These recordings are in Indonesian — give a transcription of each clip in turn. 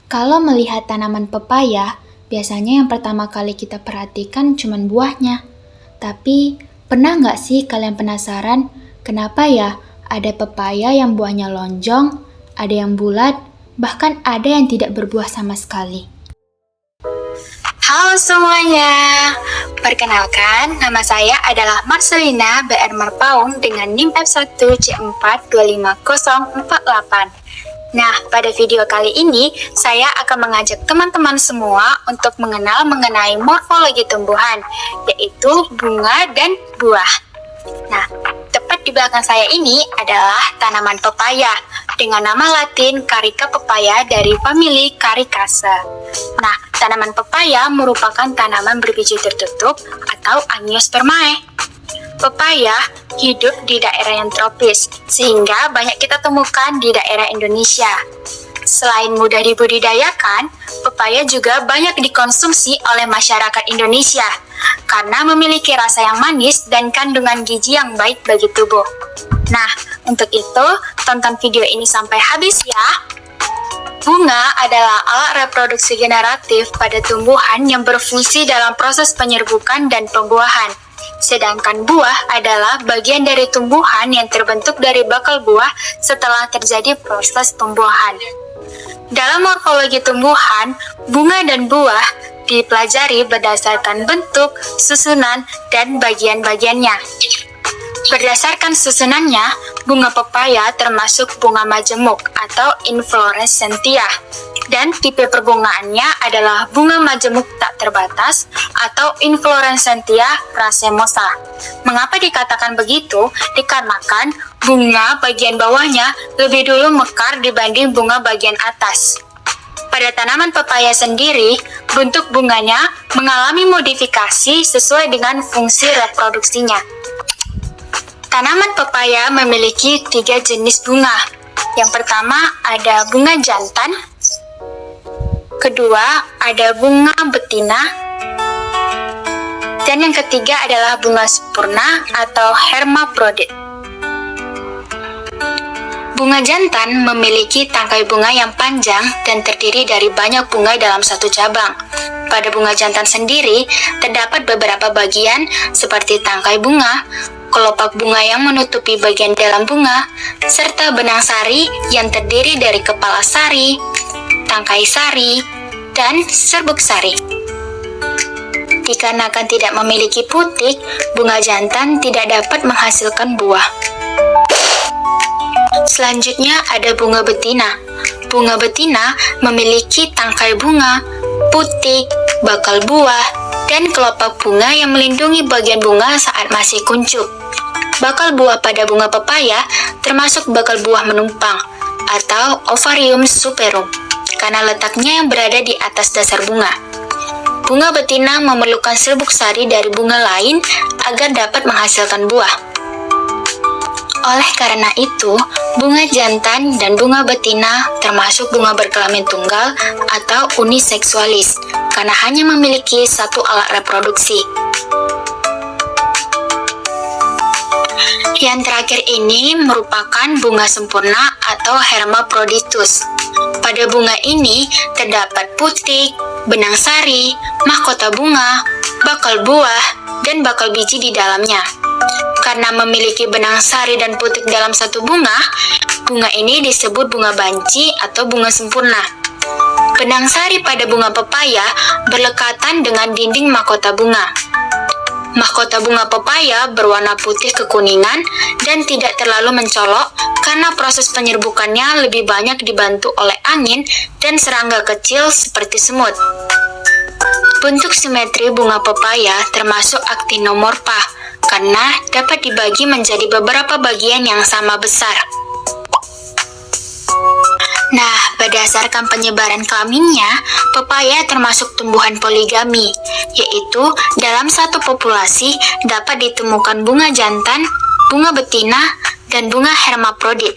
Kalau melihat tanaman pepaya, biasanya yang pertama kali kita perhatikan cuma buahnya. Tapi, pernah nggak sih kalian penasaran kenapa ya ada pepaya yang buahnya lonjong, ada yang bulat, bahkan ada yang tidak berbuah sama sekali? Halo semuanya, perkenalkan nama saya adalah Marcelina BR Marpaung dengan NIM F1C4255048. Nah, pada video kali ini saya akan mengajak teman-teman semua untuk mengenai morfologi tumbuhan, yaitu bunga dan buah. Nah, tepat di belakang saya ini adalah tanaman pepaya dengan nama latin Carica pepaya dari famili Caricaceae. Nah, tanaman pepaya merupakan tanaman berbiji tertutup atau Angiospermae. Pepaya hidup di daerah yang tropis, sehingga banyak kita temukan di daerah Indonesia. Selain mudah dibudidayakan, pepaya juga banyak dikonsumsi oleh masyarakat Indonesia karena memiliki rasa yang manis dan kandungan gizi yang baik bagi tubuh. Nah, untuk itu, tonton video ini sampai habis ya. Bunga adalah alat reproduksi generatif pada tumbuhan yang berfungsi dalam proses penyerbukan dan pembuahan. Sedangkan buah adalah bagian dari tumbuhan yang terbentuk dari bakal buah setelah terjadi proses pembuahan. Dalam morfologi tumbuhan, bunga dan buah dipelajari berdasarkan bentuk, susunan, dan bagian-bagiannya. Berdasarkan susunannya, bunga pepaya termasuk bunga majemuk atau inflorescentia, dan tipe perbungaannya adalah bunga majemuk tak terbatas atau inflorescentia racemosa. Mengapa dikatakan begitu? Dikarenakan bunga bagian bawahnya lebih dulu mekar dibanding bunga bagian atas. Pada tanaman pepaya sendiri, bentuk bunganya mengalami modifikasi sesuai dengan fungsi reproduksinya. Tanaman pepaya memiliki 3 jenis bunga. Yang pertama ada bunga jantan, kedua ada bunga betina, dan yang ketiga adalah bunga sempurna atau hermaprodit. Bunga jantan memiliki tangkai bunga yang panjang dan terdiri dari banyak bunga dalam satu cabang. Pada bunga jantan sendiri, terdapat beberapa bagian seperti tangkai bunga, kelopak bunga yang menutupi bagian dalam bunga, serta benang sari yang terdiri dari kepala sari, tangkai sari, dan serbuk sari. Dikarenakan tidak memiliki putik, bunga jantan tidak dapat menghasilkan buah. Selanjutnya ada bunga betina. Bunga betina memiliki tangkai bunga, putik, bakal buah, dan kelopak bunga yang melindungi bagian bunga saat masih kuncup. Bakal buah pada bunga pepaya termasuk bakal buah menumpang atau ovarium superum karena letaknya yang berada di atas dasar bunga. Bunga betina memerlukan serbuk sari dari bunga lain agar dapat menghasilkan buah. Oleh karena itu, bunga jantan dan bunga betina termasuk bunga berkelamin tunggal atau uniseksualis karena hanya memiliki satu alat reproduksi. Yang terakhir ini merupakan bunga sempurna atau hermaphroditus. Pada bunga ini terdapat putik, benang sari, mahkota bunga, bakal buah, dan bakal biji di dalamnya. Karena memiliki benang sari dan putik dalam satu bunga, bunga ini disebut bunga banci atau bunga sempurna. Benang sari pada bunga pepaya berlekatan dengan dinding mahkota bunga. Mahkota bunga pepaya berwarna putih kekuningan dan tidak terlalu mencolok karena proses penyerbukannya lebih banyak dibantu oleh angin dan serangga kecil seperti semut. Bentuk simetri bunga pepaya termasuk actinomorpha karena dapat dibagi menjadi beberapa bagian yang sama besar. Nah, berdasarkan penyebaran kelaminnya, pepaya termasuk tumbuhan poligami, yaitu dalam satu populasi dapat ditemukan bunga jantan, bunga betina, dan bunga hermaprodit.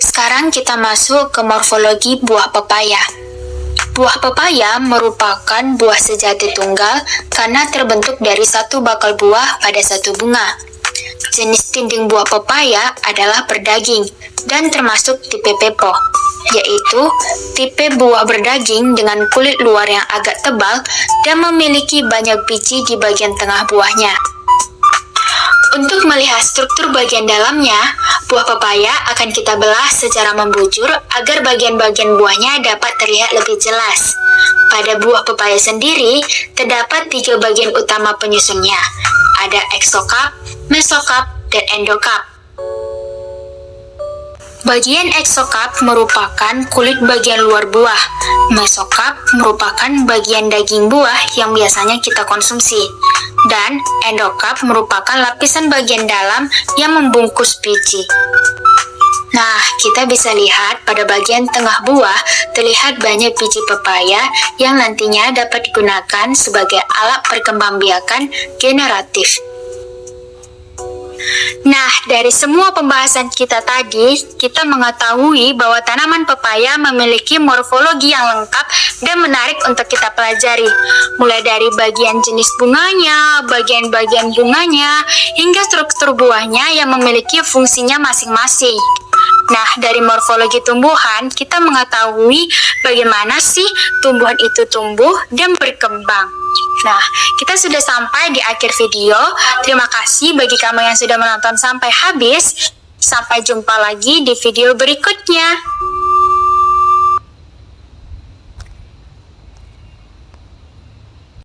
Sekarang kita masuk ke morfologi buah pepaya. Buah pepaya merupakan buah sejati tunggal karena terbentuk dari satu bakal buah pada satu bunga. Jenis dinding buah pepaya adalah berdaging dan termasuk tipe pepo. yaitu tipe buah berdaging dengan kulit luar yang agak tebal dan memiliki banyak biji di bagian tengah buahnya. Untuk melihat struktur bagian dalamnya, buah pepaya akan kita belah secara membujur agar bagian-bagian buahnya dapat terlihat lebih jelas. Pada buah pepaya sendiri, terdapat 3 bagian utama penyusunnya. Ada eksokap, mesokap, dan endokap. Bagian eksokap merupakan kulit bagian luar buah. Mesokap merupakan bagian daging buah yang biasanya kita konsumsi. Dan endokap merupakan lapisan bagian dalam yang membungkus biji. Nah, kita bisa lihat pada bagian tengah buah terlihat banyak biji pepaya yang nantinya dapat digunakan sebagai alat perkembangbiakan generatif. Nah, dari semua pembahasan kita tadi, kita mengetahui bahwa tanaman pepaya memiliki morfologi yang lengkap dan menarik untuk kita pelajari. Mulai dari bagian jenis bunganya, bagian-bagian bunganya, hingga struktur buahnya yang memiliki fungsinya masing-masing. Nah, dari morfologi tumbuhan, kita mengetahui bagaimana sih tumbuhan itu tumbuh dan berkembang. Nah, kita sudah sampai di akhir video. Terima kasih bagi kamu yang sudah menonton sampai habis. Sampai jumpa lagi di video berikutnya.